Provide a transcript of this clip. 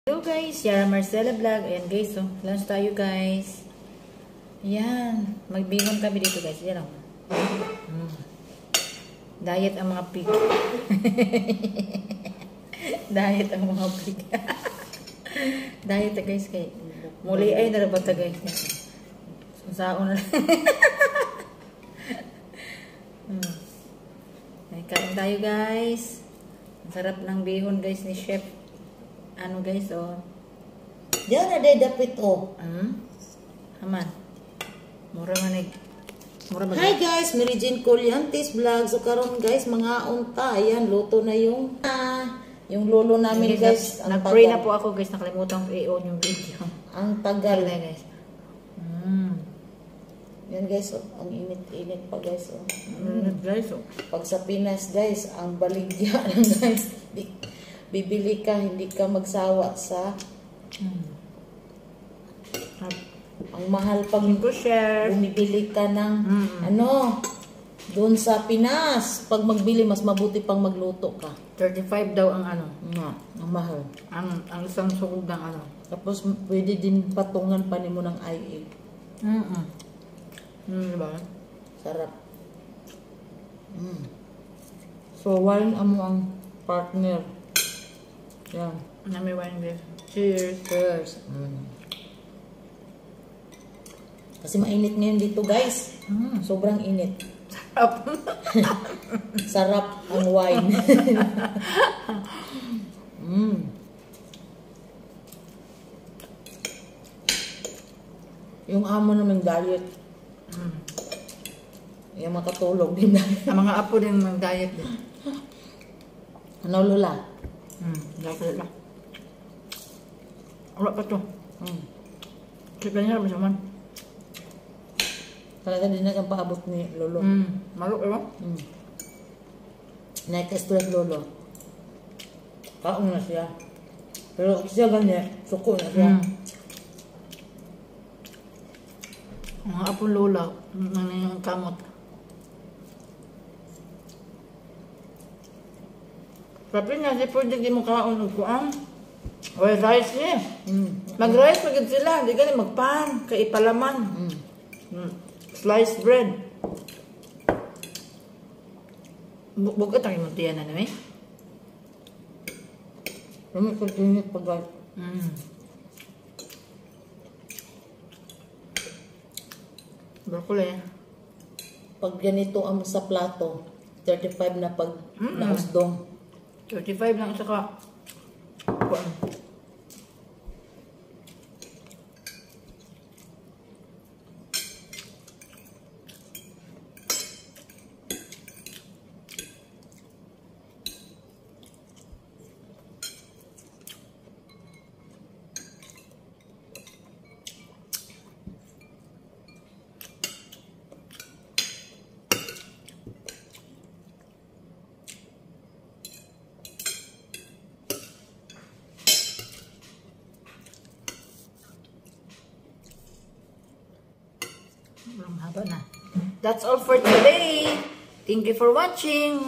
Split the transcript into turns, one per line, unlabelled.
Hello guys, Yara Marcela Vlog. Ayan guys, so lunch tayo guys. Ayan, magbihon kami dito guys. Ayan o. Diet ang mga pig. Diet ang mga pig. Diet na guys kay. Muli ay narabat na guys. Susaon na lang. Ay, kain tayo guys. Ang sarap ng bihon guys ni Chef. Ano guys, oh.
Diyan na day dapit, oh.
Aman. Mura manig.
Hi guys, Mary Jane Colliantes Vlog. So karon guys, mga unta. Ayan, luto na yung lolo namin guys.
Nag-pray na po ako guys. Nakalimutan ko i-on yung video.
Ang tagal.
Ayan guys.
Yan guys, oh. Ang init-init pa guys, oh.
Guys, oh.
Pag sa Pinas guys, ang baligya lang guys. Bibili ka, hindi ka magsawa sa ang mahal pag bumibili ka ng ano doon sa Pinas. Pag magbili, mas mabuti pang magluto ka.
35 daw ang ano.
Ang mahal.
Ang isang sugod ng ano.
Tapos pwede din patungan pa ni mo ng IA.
Diba?
Sarap. So, wine amo ang partner. Yan.
Nami wine guys. Cheers.
Cheers. Kasi mainit ngayon dito guys. Sobrang init.
Sarap.
Sarap ang wine. Yung amo naman diet. Yung makatulog din.
Ang mga apo din mag-diet din.
Ano lula?
Diet lang. Wala pa to. Sige niya naman saman.
Talaga din na kang paabot ni lolo.
Malok diba?
Naka-stress lolo. Kaong na siya. Pero siya ganyan, suko na siya.
Mga apong lola, yung kamot. Tapi nga, di pwede di mo kaon ko ang rice niya. Mag-rice magad sila, di ka na magpan, kaipalaman. Sliced bread. Bukat ang imuntiyan na namin.
Kami kultinit pa guys.
Broccoli.
Pag ganito ang sa plato, 35 na pag nausdong.
35 lang isa ka. Haba na. That's all for today. Thank you for watching.